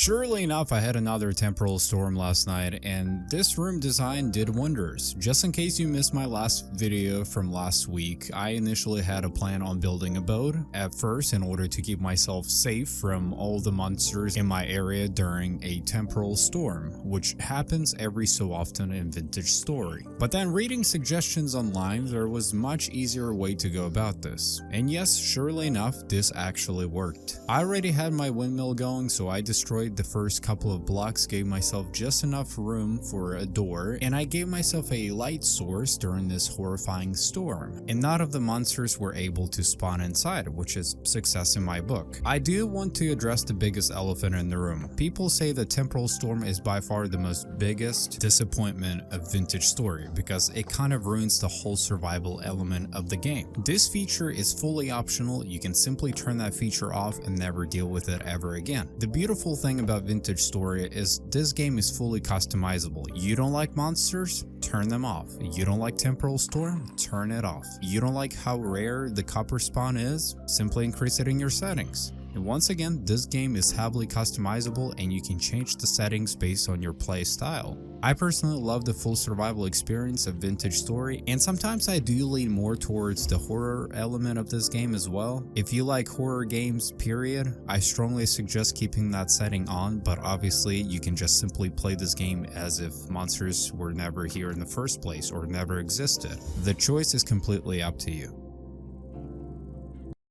Surely enough, I had another temporal storm last night, and this room design did wonders. Just in case you missed my last video from last week, I initially had a plan on building a boat at first in order to keep myself safe from all the monsters in my area during a temporal storm, which happens every so often in Vintage Story. But then reading suggestions online, there was a much easier way to go about this. And yes, surely enough, this actually worked. I already had my windmill going, so I destroyed the first couple of blocks, gave myself just enough room for a door, and I gave myself a light source during this horrifying storm. And none of the monsters were able to spawn inside, which is success in my book. I do want to address the biggest elephant in the room. People say the temporal storm is by far the most biggest disappointment of Vintage Story because it kind of ruins the whole survival element of the game. This feature is fully optional. You can simply turn that feature off and never deal with it ever again. The beautiful thing about Vintage Story is this game is fully customizable. You don't like monsters? Turn them off. You don't like temporal storm? Turn it off. You don't like how rare the copper spawn is? Simply increase it in your settings. And once again, this game is heavily customizable and you can change the settings based on your play style. I personally love the full survival experience of Vintage Story, and sometimes I do lean more towards the horror element of this game as well. If you like horror games, period, I strongly suggest keeping that setting on, but obviously you can just simply play this game as if monsters were never here in the first place or never existed. The choice is completely up to you.